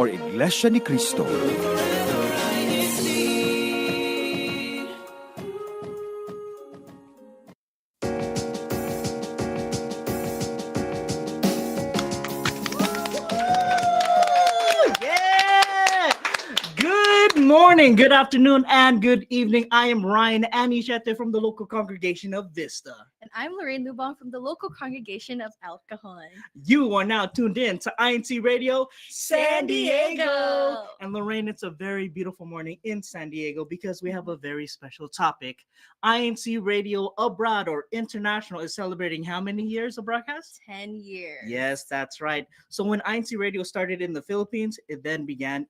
or Iglesia ni Cristo. Good morning, good afternoon, and good evening. I am Ryan Anishete from the local congregation of Vista. And I'm Lorraine Lubong from the local congregation of El Cajon. You are now tuned in to INCRadio San Diego. Diego. And Lorraine, it's a very beautiful morning in San Diego because we have a very special topic. INCRadio Abroad or International is celebrating how many years of broadcast? 10 years. Yes, that's right. So when INCRadio started in the Philippines, it then began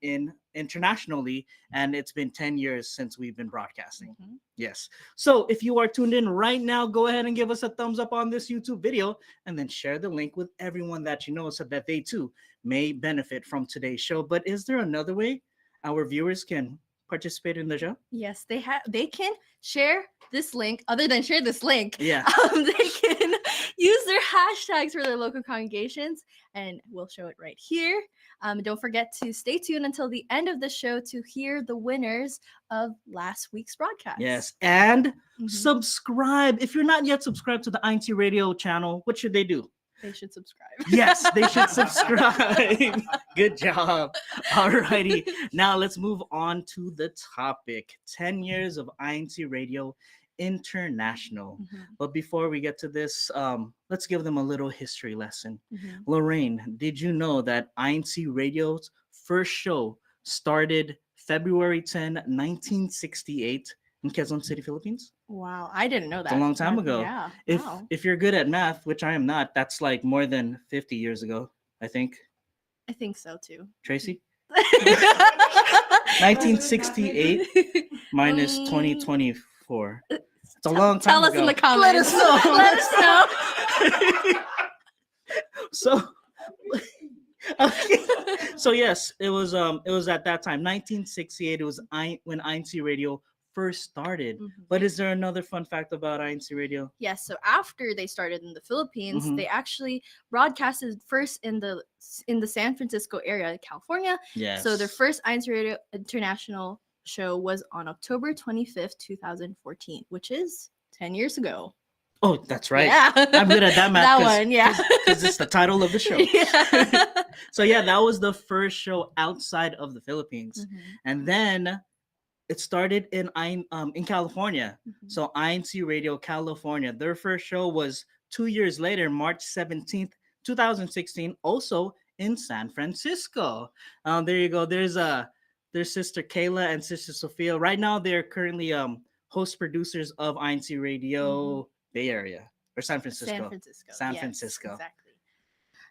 internationally, and it's been 10 years since we've been broadcasting. Mhm. Yes. So if you are tuned in right now, go ahead and give us a thumbs up on this YouTube video and then share the link with everyone that you know so that they too may benefit from today's show. But is there another way our viewers can participate in the show? Yes, they can share this link. Other than share this link, Yeah. they can use their hashtags for their local congregations, and we'll show it right here. Don't forget to stay tuned until the end of the show to hear the winners of last week's broadcast. Yes. And Mhm. subscribe. If you're not yet subscribed to the INCRadio channel, what should they do? They should subscribe. Yes, they should subscribe. Good job. Alrighty. Now let's move on to the topic. 10 years of INCRadio International. Mhm. But before we get to this, let's give them a little history lesson. Mhm. Lorraine, did you know that INCRadio's first show started February 10, 1968 in Quezon City, Philippines? Wow, I didn't know that. It's a long time ago. Yeah. If Wow. if you're good at math, which I am not, that's like more than 50 years ago, I think. I think so too. Tracy? 1968 minus 2024. It's a long time Tell us ago. in the comments. Let us know. Let us know. So okay. So yes, it was at that time, 1968. It was when INCRadio first started. Mhm. But is there another fun fact about INCRadio? Yes, so after they started in the Philippines, Mhm. they actually broadcasted first in the San Francisco area, California. Yes. So their first INCRadio International show was on October 25th, 2014, which is 10 years ago. Oh, that's right. Yeah. I'm good at that math. That one, yeah. Because it's the title of the show. Yeah. So yeah, that was the first show outside of the Philippines. Mhm. And then it started in California. Mhm. So INCRadio California. Their first show was 2 years later, March 17th, 2016, also in San Francisco. There you go. There's sister Kayla and sister Sophia. Right now, they're currently host producers of INCRadio Bay Area or San Francisco. San Yes, Francisco. Exactly.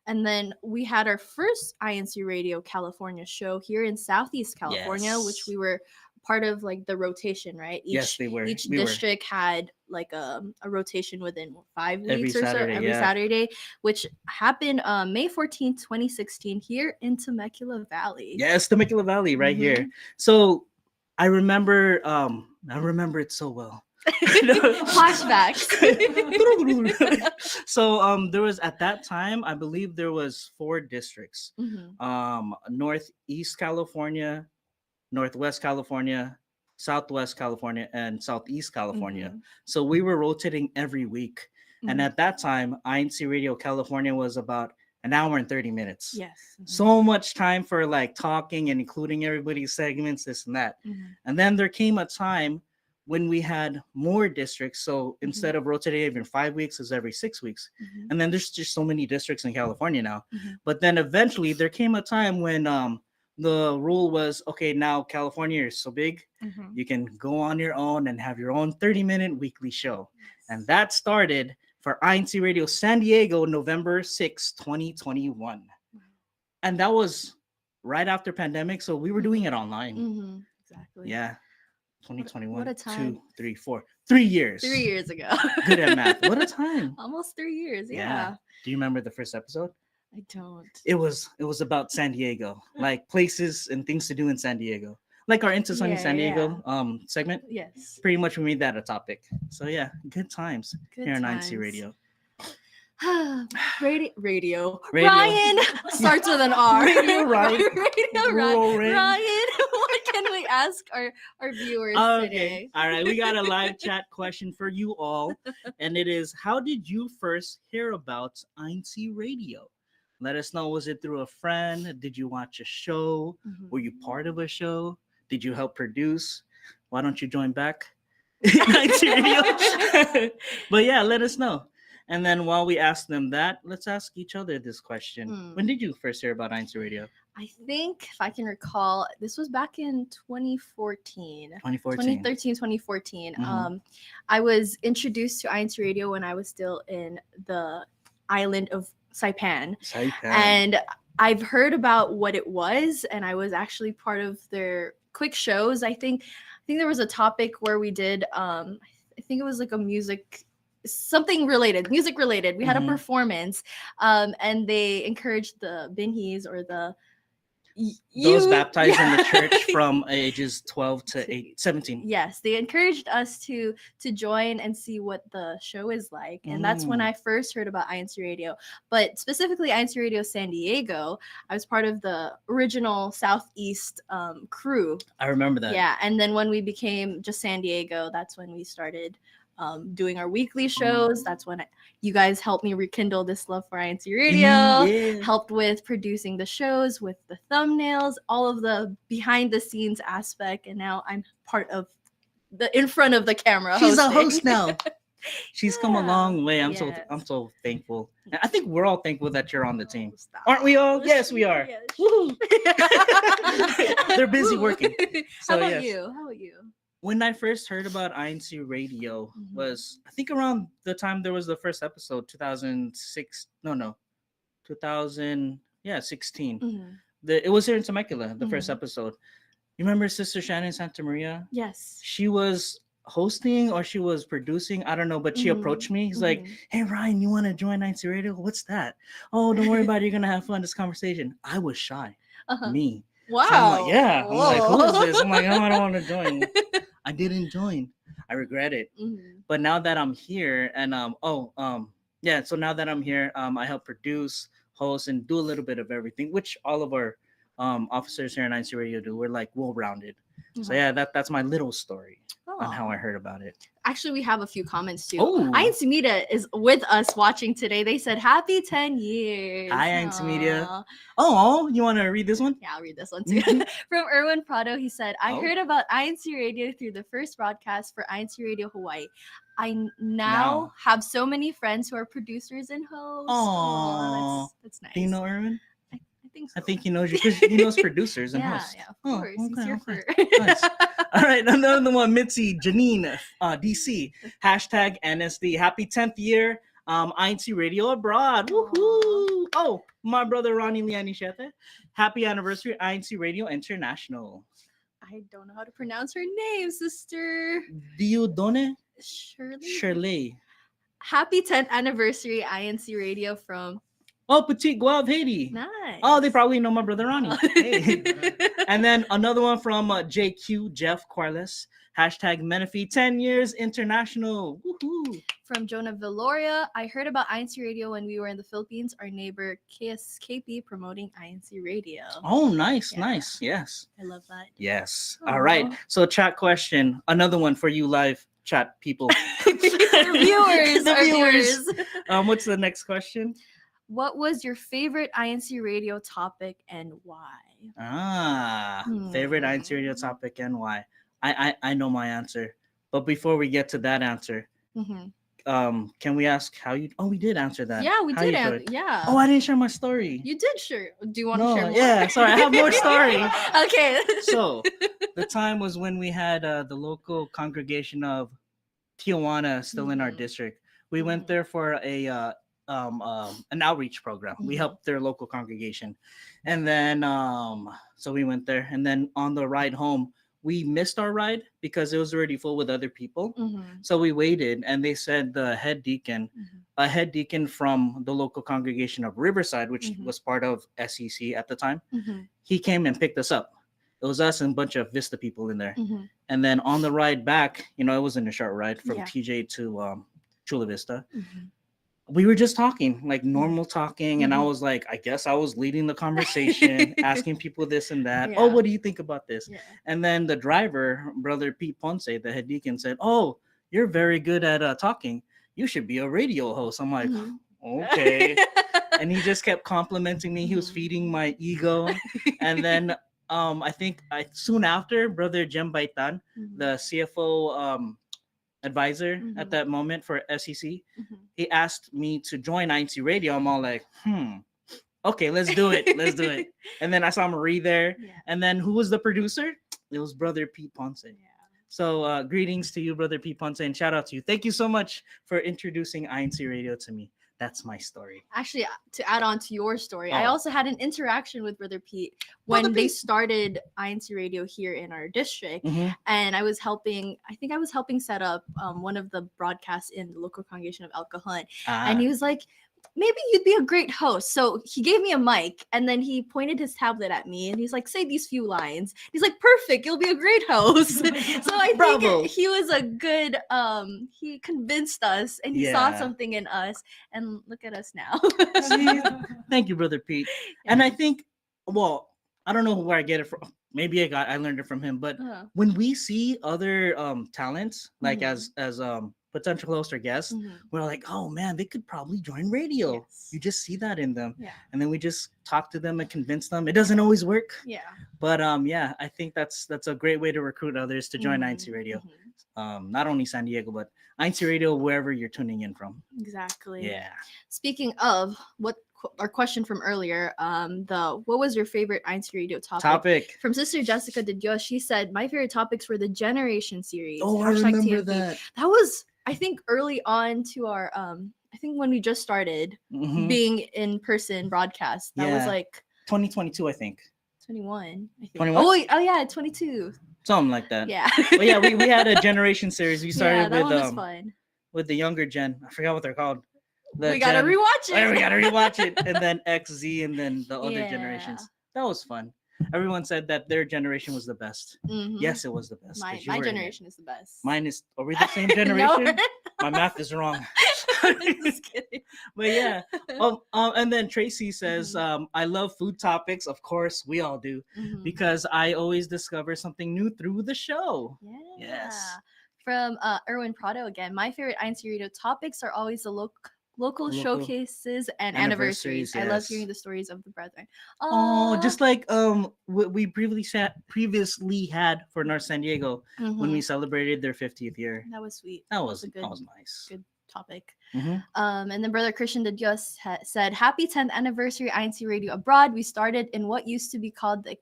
And then we had our first INCRadio California show here in Southeast California, which Yes. we were part of like the rotation, right? Yes, they were. Each We were. district had like a rotation within 5 Every weeks or Saturday, so, every yeah. Saturday, which happened May 14th, 2016 here in Temecula Valley. Yes, Temecula Valley, right Mhm. here. So I remember it so well. Flashbacks. So there was at that time, I believe there was 4 districts. Mhm. Northeast California, Northwest California, Southwest California, and Southeast California. Mhm. So we were rotating every week. And Mhm. at that time, INCRadio California was about an hour and 30 minutes. Yes. Mhm. So much time for like talking and including everybody's segments, this and that. Mhm. And then there came a time when we had more districts. So instead of rotating every 5 weeks, it's every 6 weeks. Mhm. And then there's just so many districts in California now. Mhm. But then eventually there came a time when the rule was, okay, now California is so big, Mhm. you can go on your own and have your own 30-minute weekly show. And that started for INCRadio San Diego, November 6, 2021. And that was right after pandemic, so we were doing it online. Mhm. Exactly. Yeah. 2021, What a time. 2, 3, 4, 3 years. 3 years ago. Good at math. What a time. Almost 3 years. Yeah. Yeah. Do you remember the first episode? I don't. It was about San Diego, like places and things to do in San Diego. Like our Into Sunny Yeah, San Diego segment. Yes. Pretty much we made that a topic. So yeah, good times Good here on times. INCRadio. Radio. Radio. Ryan starts with an R. Radio Ryan. Radio Rural Ryan. Ryan. Ryan, what can we ask our viewers Okay. today? All right. We got a live chat question for you all. And it is, how did you first hear about INCRadio? Let us know. Was it through a friend? Did you watch a show? Mhm. Were you part of a show? Did you help produce? Why don't you join back? INCRadio. But yeah, let us know. And then while we ask them that, let's ask each other this question. Hmm. When did you first hear about INCRadio? I think, if I can recall, this was back in 2014. 2014. 2013, 2014. Mhm. I was introduced to INCRadio when I was still in the island of Saipan. Saipan. And I've heard about what it was, and I was actually part of their quick shows. I think there was a topic where we did I think it was like a music related. We had a Mhm. performance, and they encouraged the binhis or the Those you- baptized in the Yeah. church from ages 12 to 17. Yes, they encouraged us to join and see what the show is like, and that's when Mm. I first heard about INCRadio. But specifically, INCRadio San Diego, I was part of the original Southeast crew. I remember that. Yeah, and then when we became just San Diego, that's when we started doing our weekly shows. That's when you guys helped me rekindle this love for INCRadio. Yeah. Helped with producing the shows, with the thumbnails, all of the behind the scenes aspect, and now I'm part of the in front of the camera. She's a hosting. host now. She's come a Yeah. long way. I'm Yes. so thankful. And I think we're all thankful that you're on the team. Stop. Aren't we all? Yes, we are. Yes. Woohoo. They're busy Woo. working. So, How about yes. you? How about you? When I first heard about INCRadio Mhm. was, I think, around the time there was the first episode, 2006. No, 2016. Mhm. It was here in Temecula, the first Mhm. episode. You remember Sister Shannon Santa Maria? Yes. She was hosting or she was producing, I don't know, but she Mhm. approached me. He's like, Mhm. "Hey Ryan, you want to join INCRadio? What's that?" "Oh, don't worry about it. You're gonna have fun. This conversation." I was shy. Uh-huh. Me. Wow. So I'm like, yeah. I'm like, who is Whoa. this? I'm like, oh, I don't want to join. I didn't join. I regret it. Mhm. But now that I'm here, and yeah. So now that I'm here, I help produce, host, and do a little bit of everything, which all of our officers here in INCRadio do. We're like well-rounded. So Mhm. yeah, that's my little story on how Aw. I heard about it. Actually, we have a few comments too. Oh. INC Media is with us watching today. They said, "Happy 10 years." Hi, INC Media. Aw. Oh, you want to read this one? Yeah, I'll read this one too. From Erwin Prado, he said, "I Oh. heard about INCRadio through the first broadcast for INCRadio Hawaii. I now Now. have so many friends who are producers and hosts." Aw. That's nice. Do you know Erwin? I think so. I think he knows you because he knows producers and yeah, hosts. yeah, of Oh, course. He's okay, here okay. for. Nice. All right, another one, Mitzi, Janine, DC, hashtag NSD. Happy 10th year, INCRadio abroad. Woohoo! Oh, my brother Ronnie Lianichete. Happy anniversary, INCRadio International. I don't know how to pronounce her name, sister Diodone Shirley. Shirley. Happy 10th anniversary, INCRadio from. Oh, Petit Guave, Haiti. Nice. Oh, they probably know my brother Ronnie. Oh. Hey. And then another one from JQ, Jeff Corliss. Hashtag Menifee 10 years international. Woohoo. From Jonah Veloria, I heard about INCRadio when we were in the Philippines. Our neighbor KSKP promoting INCRadio. Oh, nice, Yeah. nice. Yes. I love that. Yes. Aw. All right. So, chat question. Another one for you live chat people. Our viewers. The our viewers. viewers. What's the next question? What was your favorite INCRadio topic and why? Favorite INCRadio topic and why? I know my answer. But before we get to that answer, Mhm. can we ask how you? Oh, we did answer that. Yeah, we How did. you doing? Yeah. Oh, I didn't share my story. You did share. Do you want to No, share more? yeah, sorry, I have more story. Okay. So, the time was when we had the local congregation of Tijuana still in our Mhm. district. We Mhm. went there for an outreach program. We Mhm. helped their local congregation, and then so we went there, and then on the ride home, we missed our ride because it was already full with other people. Mhm. So we waited, and they said the head deacon, Mhm. a head deacon from the local congregation of Riverside, which Mhm. was part of SEC at the time, Mhm. he came and picked us up. It was us and a bunch of Vista people in there. Mhm. And then on the ride back, it wasn't a short ride from Yeah. TJ to Chula Vista. Mhm. we were just talking, like normal talking, and I was like, I guess I was leading the conversation, asking people this and that. Oh, Yeah. what do you think about this? Yeah. And then the driver, Brother Pete Ponce, the head deacon, said, "Oh, you're very good at talking. You should be a radio host." I'm like, Mhm. okay. And he just kept complimenting me. He was feeding my ego. And then I think soon after, Brother Jem Baitan, the CFO advisor at that moment for SEC, he asked me to join INC Radio. I'm all like, okay, let's do it. Let's do it. And then I saw Marie there. Yeah. And then who was the producer? It was Brother Pete Ponce. Yeah. So greetings to you, Brother Pete Ponce, and shout out to you. Thank you so much for introducing INC Radio to me. That's my story. Actually, to add on to your story, I Oh. also had an interaction with Brother Pete when Brother they Pete. started INC Radio here in our district. Mhm. And I was helping set up one of the broadcasts in the local congregation of El Cajon. And he was like, maybe you'd be a great host. So he gave me a mic and then he pointed his tablet at me and he's like, say these few lines. He's like, perfect, you'll be a great host. So I Bravo. think he was a good, he convinced us and he saw Yeah. something in us. And look at us now. See? Thank you, Brother Pete. And I think, well, I don't know where I get it from. Maybe I learned it from him. But when we see other talents, like as potential host or guests, we're like, oh man, they could probably join radio. Yes. You just see that in them. Yeah. And then we just talk to them and convince them. It doesn't always work. Yeah. But yeah, I think that's a great way to recruit others to join INC Radio. Not only San Diego, but INC Radio wherever you're tuning in from. Exactly. Yeah. Speaking of what our question from earlier, what was your favorite INC Radio topic? From Sister Jessica de Dios, she said, my favorite topics were the Generation series. Oh, I remember TMP. that. That was, I think, early on to our, I think when we just started being in person broadcast. That was like 2022, I think. 21. I think. 21? Oh yeah, 22. Something like that. Yeah. But yeah, we had a generation series. We started that one was fun. with the younger gen. I forgot what they're called. We gotta rewatch it. Oh, we gotta rewatch it. And then XZ and then the other generations. That was fun. Everyone said that their generation was the best. Yes, it was the best. My generation is the best. Mine is. Are we the same generation? No. My math is wrong. Just kidding. But yeah. And then Tracy says, I love food topics. Of course, we all do. Because I always discover something new through the show. Yeah. Yes. From Erwin Prado again, my favorite INC Radio topics are always the local showcases and anniversaries. I love hearing the stories of the brethren. Oh, just like we previously had for North San Diego when we celebrated their 50th year. That was sweet. That was nice. Good topic. And then Brother Christian de Dios said, happy 10th anniversary INC Radio Abroad. We started in what used to be called the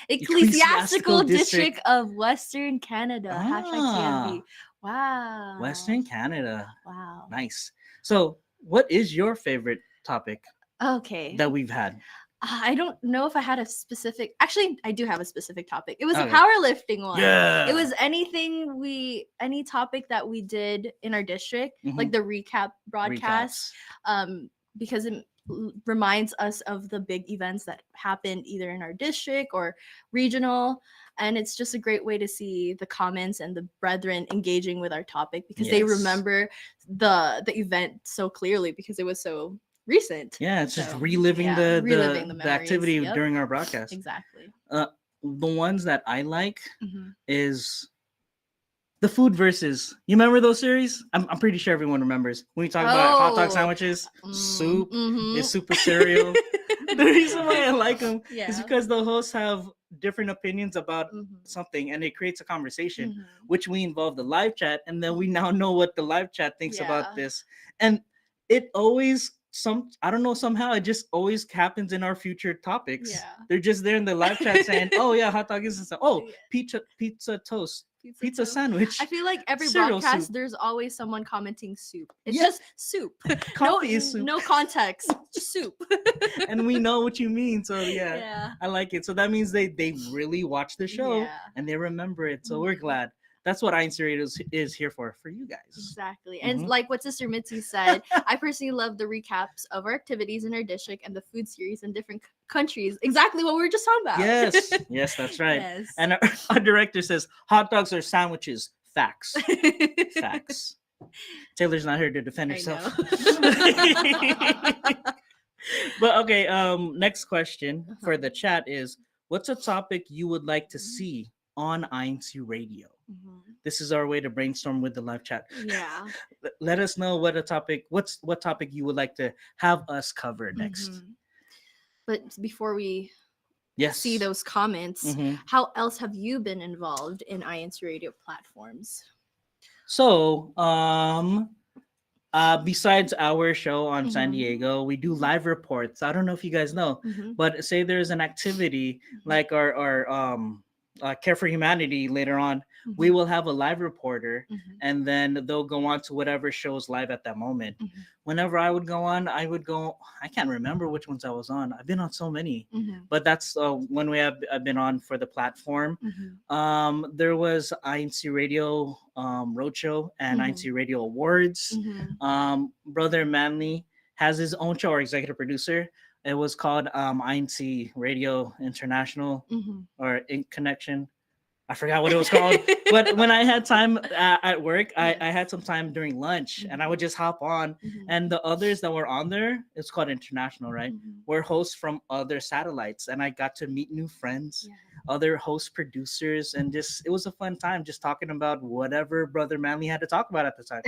Ecclesiastical District of Western Canada. #TMB. Wow. Western Canada. Wow. Nice. So what is your favorite topic that we've had? I don't know if I had a specific. Actually, I do have a specific topic. It was a powerlifting one. Yeah. It was any topic that we did in our district, like the recap broadcast, because it reminds us of the big events that happened either in our district or regional. And it's just a great way to see the comments and the brethren engaging with our topic because they remember the event so clearly because it was so recent. Yeah, it's just reliving the activity during our broadcast. Exactly. The ones that I like is the food versus. You remember those series? I'm pretty sure everyone remembers. When we talk about hot dog sandwiches, soup, is super cereal. The reason why I like them is because the hosts have different opinions about something and it creates a conversation, which we involve the live chat, and then we now know what the live chat thinks about this. And it always I don't know, somehow it just always happens in our future topics. They're just there in the live chat saying, oh yeah, hot dog is pizza toast. Pizza sandwich. I feel like every cereal broadcast, soup. there's always someone commenting soup. It's just soup. Coffee is soup. No context. Just soup. And we know what you mean. So yeah, I like it. So that means they really watch the show and they remember it. So we're glad. That's what INCRadio is here for you guys. Exactly. And like what Sister Mitzi said, I personally love the recaps of our activities in our district and the food series in different countries. Exactly what we were just talking about. Yes, that's right. Yes. And our director says hot dogs are sandwiches. Facts. Facts. Taylor's not here to defend I herself. know. But okay, next question for Uh-huh. the chat is, what's a topic you would like to see on INCRadio? Mhm. This is our way to brainstorm with the live chat. Yeah. Let us know what topic you would like to have us cover next. Mhm. But before we Yes. see those comments, Mhm. how else have you been involved in INC radio platforms? So, besides our show on San Mhm. Diego, we do live reports. I don't know if you guys know, Mhm. but say there's an activity like our Care for Humanity later on, we Mhm. will have a live reporter, Mhm. and then they'll go on to whatever shows live at that moment. Mhm. Whenever I would go on, I would go. I can't remember which ones I was on. I've been on so many, Mhm. but that's one way I've been on for the platform. Mhm. There was INC Radio Roadshow and Mhm. INC Radio Awards. Mhm. Brother Manley has his own show, or executive producer. It was called INC Radio International Mhm. or In Connection. I forgot what it was called. But when I had time at work, Yes. I had some time during lunch, and I Mhm. would just hop on. Mhm. And the others that were on there, it's called International, right? Mhm. Were hosts from other satellites, and I got to meet new friends, Yeah. other host producers, and just it was a fun time just talking about whatever Brother Manley had to talk about at the time.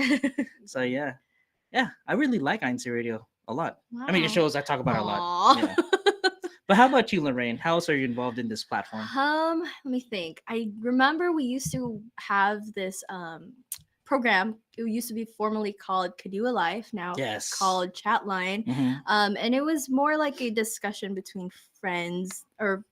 So yeah, I really like INC Radio a lot. I mean, it Wow. shows I talk about it a lot. Aw. Yeah. But how about you, Lorraine? How else are you involved in this platform? Let me think. I remember we used to have this program. It used to be formerly called Kadua Life. Now Yes. it's called Chatline. Mhm. And it was more like a discussion between friends, or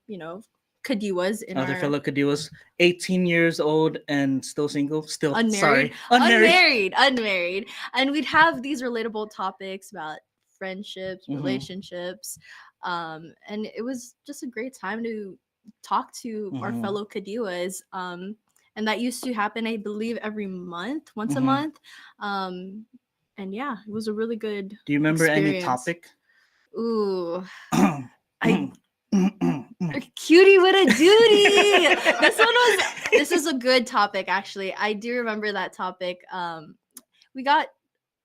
Kaduas in Other our fellow Kadiwas, 18 years old and still single. Still unmarried, sorry, unmarried. unmarried, and we'd have these relatable topics about friendships, Mhm. relationships, and it was just a great time to talk to our Mhm. fellow Kaduas. And that used to happen, I believe, every month, once a Mhm. month. And yeah, it was a really good Do you remember any experience. topic? Ooh, I I cutie with a duty. This is a good topic, actually. I do remember that topic. We got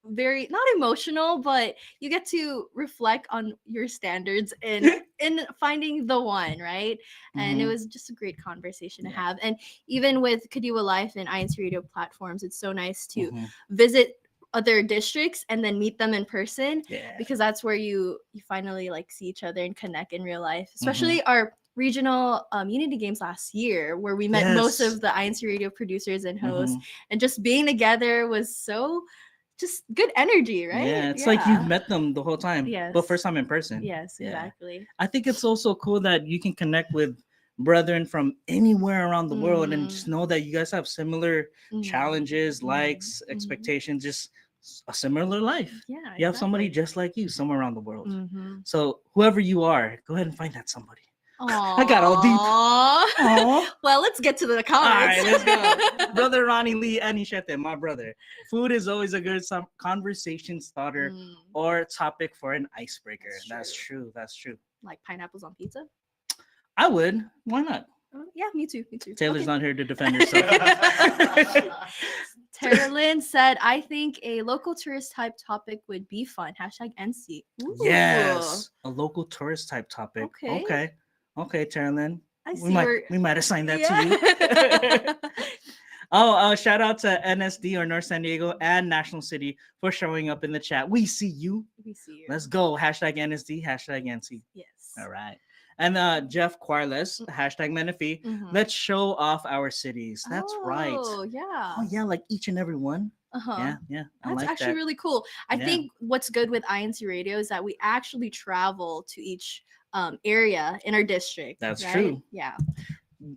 very, not emotional, but you get to reflect on your standards in finding the one, right? And it Mhm. was just a great conversation to Yeah. have. And even with Kadiwa Life and INC Radio platforms, it's so nice to Mhm. visit other districts and then meet them in person, Yeah. because that's where you finally like see each other and connect in real life. Mm-hmm. Especially our regional unity games last year, where we met most Yes. of the INC Radio producers and hosts, Mhm. and just being together was so just good energy, right? Yeah, it's like you've met them the whole time, Yes. but first time in person. Yes, Yeah. exactly. I think it's also cool that you can connect with brethren from anywhere around the world and just Mhm. know that you guys have similar Mhm. challenges, Mhm. likes, Mhm. expectations, just a similar life. Yeah, You have somebody exactly. just like you somewhere around the world. Mm-hmm. So whoever you are, go ahead and find that somebody. Aww. I got all deep. Aww. Well, let's get to the All comments. right, let's go. Brother Ronnie Lee Anishete, my brother. Food is always a good conversation starter Mm, or topic for an icebreaker. That's That's true. That's true. like pineapples on pizza? I would. Why not? Yeah, me too. Me too. Taylor's Okay. not here to defend herself. Tara Lynn said, I think a local tourist type topic would be fun. Hashtag NC. Ooh. Yes, a local tourist type topic. Okay. Okay, Tara Lynn. I We see might where. assign that Yeah. to you. Oh, shout out to NSD or North San Diego and National City for showing up in the chat. We see you. We see you. Let's go. Hashtag NSD, hashtag NC. Yes. All right. And Jeff Quarles, hashtag Menifee. Mhm. Let's show off our cities. That's right. Oh, yeah. Oh, yeah, like each and every one. Uh-huh. Yeah. I That's like actually that. really cool. I Yeah. think what's good with INC Radio is that we actually travel to each area in our district. That's right? true. Yeah.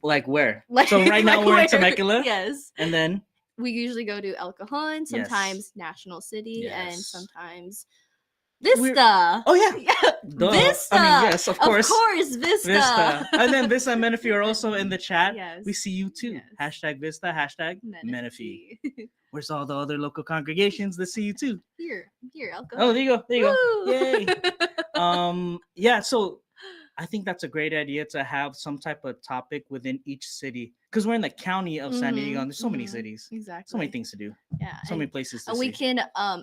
Like where? Like, So right now like we're in where? Temecula. Yes. And then We usually go to El Cajon, sometimes National City, and Yes. sometimes We're- Vista. Oh yeah. Yeah. Duh. Vista. I mean, yes, of course. Vista. Vista. And then Vista and Menifee are also in the chat. Yes. We see you too. Yes. Hashtag Vista, hashtag Menifee. Menifee. Where's all the other local congregations that see you too? Here, El Cajon. Oh, there you go. There you go. Woo! Yay. Yeah, so I think that's a great idea to have some type of topic within each city because we're in the county of San Diego and there's so many cities, so many Exactly. things to do, Yeah, so many places to we see. can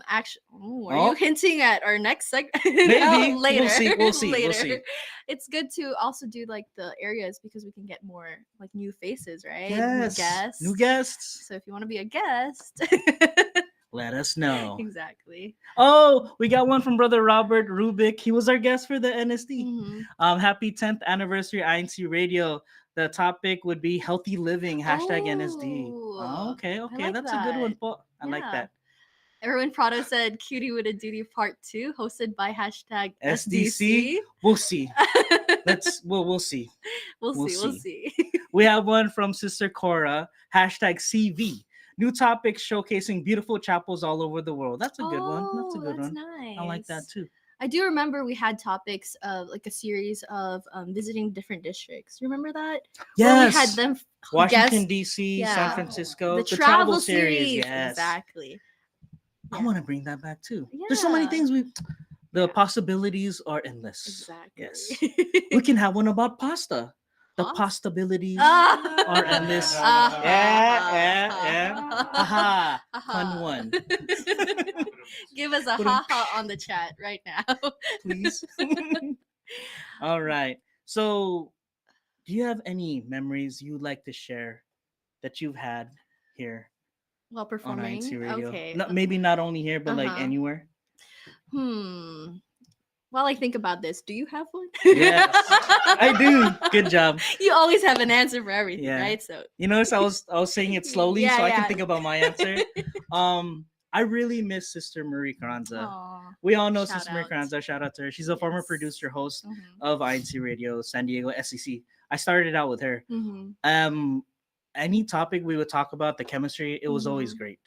actually. Are Oh, you hinting at our next segment? maybe Later. we'll see. We'll see. Later. We'll see. It's good to also do like the areas because we can get more like new faces, right? Yes, New guests. new guests. So if you want to be a guest, Let us know. exactly. Oh, we got one from Brother Robert Rubik. He was our guest for the NSD. Mhm. Happy 10th anniversary INC Radio. The topic would be healthy living, hashtag NSD. Oh, okay, I okay. like That's a good one, that. Paul. I like Yeah. that. Erwin Prado said Cutie with a Duty Part 2, hosted by hashtag SDC. SDC. We'll see. We'll see. We'll see. We have one from Sister Cora, hashtag CV. New topic showcasing beautiful chapels all over the world. That's a good one. That's a good one. Nice. I like that too. I do remember we had topics of like a series of visiting different districts. You remember that? Yes. Where we had them Washington, guess D.C., yeah, San Francisco. the travel series. Yes. Exactly. I want to bring that back too. Yeah. There's so many things the Yeah. possibilities are endless. Exactly. Yes. We can have one about pasta. The possibilities are endless. Yeah. Haha. Fun one. Give us a haha on the chat right now. Please. All right. So, do you have any memories you'd like to share that you've had here While on performing? INC Radio? Okay. No, maybe not only here, but like anywhere. While I think about this, do you have one? Yes, I do. Good job. You always have an answer for everything, Yeah. right? So You notice I was saying it slowly Yeah, so I yeah. can think about my answer. I really miss Sister Marie Carranza. Aw. We all know Shout Sister Marie out. Carranza. Shout out to her. She's a former Yes. producer, host Mhm. of INC Radio San Diego SEC. I started out with her. Mhm. Any topic we would talk about, the chemistry, it was always Mhm. great.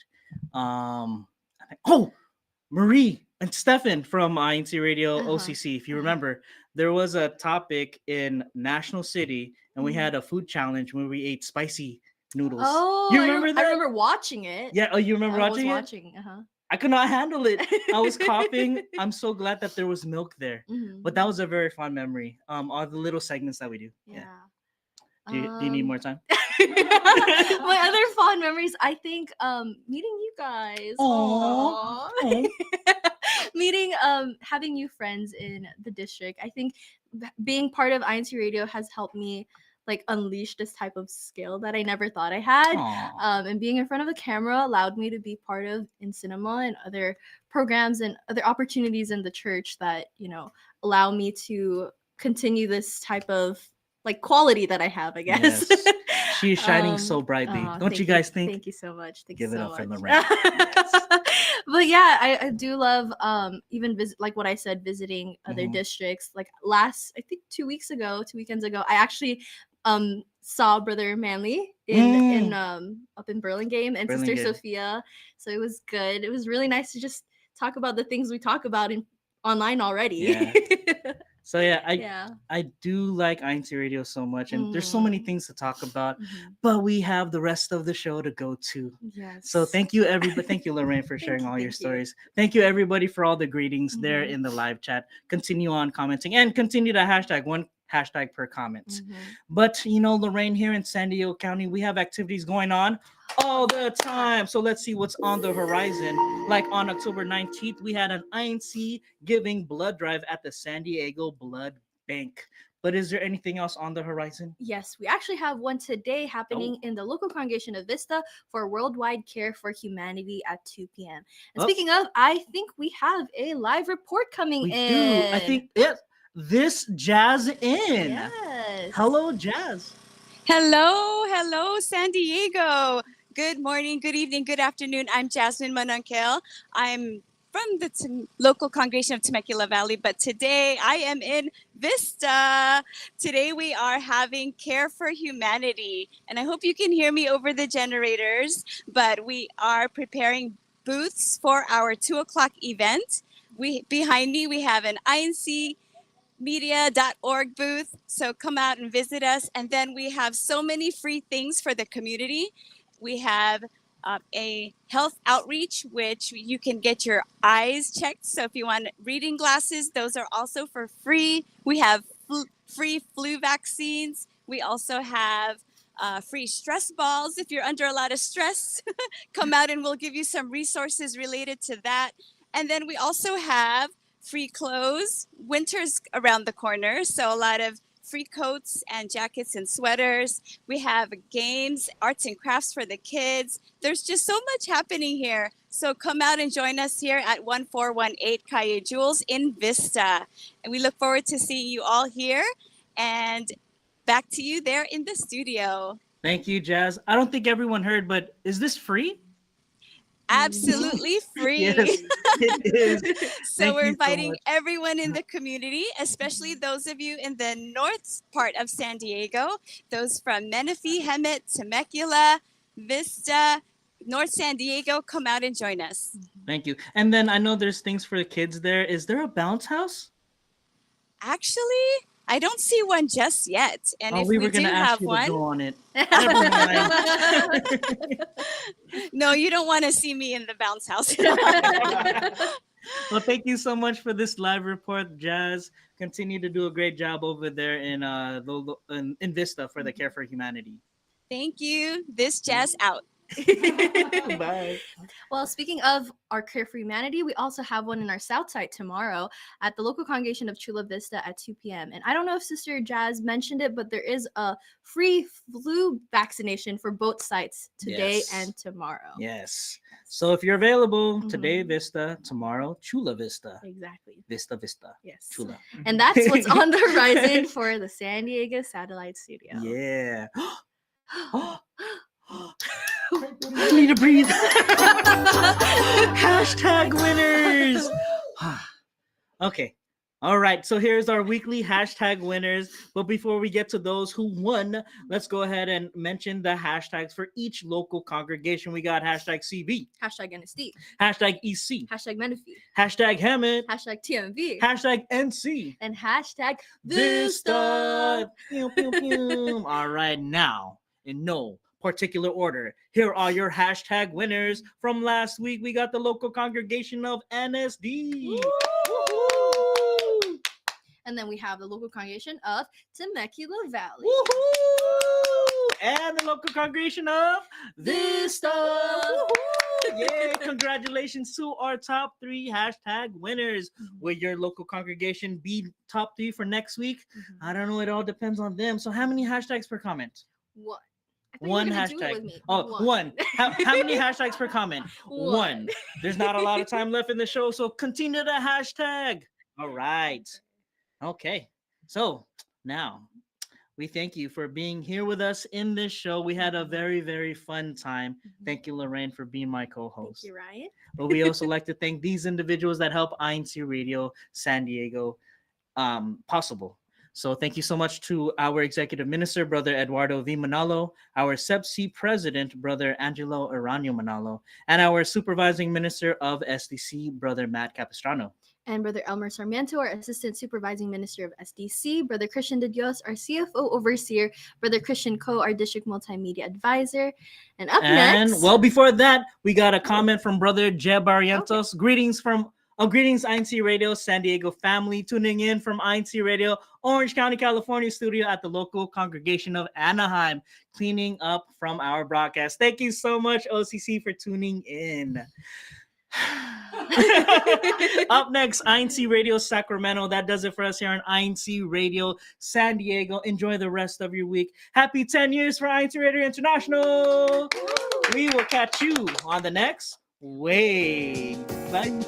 Oh, Marie and Stefan from INC Radio OCC. If you remember, there was a topic in National City, and we had a food challenge where we ate spicy noodles. Oh, you remember that? I remember watching it. Yeah. Oh, you remember I watching was it? watching. I could not handle it. I was coughing. I'm so glad that there was milk there. But that was a very fun memory. All the little segments that we do. Yeah. Do you need more time? My other fond memories, I think, meeting you guys. Aww. Meeting, having new friends in the district. I think being part of INC Radio has helped me like unleash this type of skill that I never thought I had. And being in front of the camera allowed me to be part of in cinema and other programs and other opportunities in the church that, allow me to continue this type of like quality that I have, I guess. Yes. She's shining so brightly. Don't you guys think? Thank you so much. Give it so up much. for Lorraine. But yeah, I do love even visit, like what I said, visiting other districts. Like I think 2 weekends ago, I actually saw Brother Manley in up in Burlingame and Sister Sophia. So it was good. It was really nice to just talk about the things we talk about online already. Yeah. So I do like INC Radio so much, and there's so many things to talk about, but we have the rest of the show to go to. Yes. So thank you everybody. Thank you, Lorraine, for sharing all your stories. Thank you everybody for all the greetings there in the live chat. Continue on commenting and continue to #1 hashtag per comment. But Lorraine, here in San Diego County, we have activities going on all the time. So let's see what's on the horizon. Like on October 19th, we had an INC giving blood drive at the San Diego Blood Bank. But is there anything else on the horizon? Yes, we actually have one today happening in the local congregation of Vista for Worldwide Care for Humanity at 2 p.m. And speaking of, I think we have a live report coming in. Do. I think this Jazz in. Yes. Hello, Jazz. Hello, San Diego. Good morning, good evening, good afternoon. I'm Jasmine Manonquel. I'm from the local congregation of Temecula Valley, but today I am in Vista. Today we are having Care for Humanity, and I hope you can hear me over the generators, but we are preparing booths for our 2 o'clock event. Behind me, we have an INCmedia.org booth, so come out and visit us. And then we have so many free things for the community. We have a health outreach, which you can get your eyes checked. So if you want reading glasses, those are also for free. We have free flu vaccines. We also have free stress balls if you're under a lot of stress. Come out and we'll give you some resources related to that. And then we also have free clothes. Winter's around the corner, so a lot of free coats and jackets and sweaters. We have games, arts and crafts for the kids. There's just so much happening here. So come out and join us here at 1418 Calle Jules in Vista. And we look forward to seeing you all here. And back to you there in the studio. Thank you, Jazz. I don't think everyone heard, but is this free? Absolutely free. Yes, it is. So Thank we're you so inviting much. everyone in the community, especially those of you in the north part of San Diego, those from Menifee, Hemet, Temecula, Vista, North San Diego, come out and join us. Thank you. And then I know there's things for the kids there. Is there a bounce house? Actually, I don't see one just yet. And if we we were do gonna ask have you to one, go on it. Never mind. no, you don't want to see me in the bounce house. Well, thank you so much for this live report, Jazz. Continue to do a great job over there in Vista for the Care for Humanity. Thank you. This Jazz out. Bye. Well, speaking of our Care for Humanity, we also have one in our south side tomorrow at the local congregation of Chula Vista at 2 p.m. And I don't know if Sister Jazz mentioned it, but there is a free flu vaccination for both sites today Yes. and tomorrow. Yes. So if you're available today, Mhm. Vista, tomorrow, Chula Vista. Exactly. Vista, Vista, Yes. Chula. And that's what's on the horizon for the San Diego Satellite Studio. Yeah. I need to breathe. Hashtag winners. Okay. All right. So here's our weekly hashtag winners. But before we get to those who won, let's go ahead and mention the hashtags for each local congregation. We got hashtag CB, Hashtag NSD. hashtag EC, Hashtag Menifee. hashtag Hammond, Hashtag TMV. hashtag NC. And hashtag Vista. Vista. Pew, pew, pew. All right, now, in no particular order, here are your hashtag winners from last week. We got the local congregation of NSD. Woohoo! And then we have the local congregation of Temecula Valley. Woohoo! And the local congregation of Vista. Vista. Woohoo! Yay! Congratulations to our top 3 hashtag winners. Will your local congregation be top 3 for next week? I don't know. It all depends on them. So how many hashtags per comment? One. I thought you One were gonna do it hashtag. with me. Oh, one. How many hashtags per comment? One. There's not a lot of time left in the show, so continue the hashtag. All right. Okay. So now we thank you for being here with us in this show. We had a very, very fun time. Thank you, Lorraine, for being my co-host. Thank you, Ryan. But we also like to thank these individuals that help INCRadio San Diego possible. So thank you so much to our executive minister, Brother Eduardo V. Manalo, our SEPC president, Brother Angelo Aranio Manalo, and our supervising minister of SDC, Brother Matt Capistrano. And Brother Elmer Sarmiento, our Assistant Supervising Minister of SDC, Brother Christian De Dios, our CFO Overseer, Brother Christian Co, our District Multimedia Advisor. And up next... well, before that, we got a comment from Brother Jeb Barrientos. Okay. Greetings, INCRadio San Diego family, tuning in from INCRadio Orange County, California studio at the local congregation of Anaheim, cleaning up from our broadcast. Thank you so much, OCC, for tuning in. Up next, INCRadio Sacramento. That does it for us here on INCRadio San Diego. Enjoy the rest of your week. Happy 10 years for INCRadio International. We will catch you on the next Wave. Bye.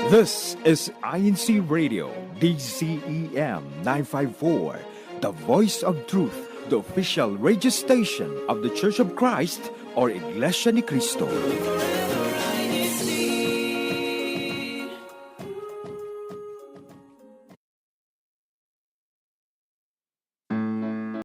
This is INCRadio DCEM 954, the voice of truth, the official radio station of the Church of Christ or Iglesia ni Cristo.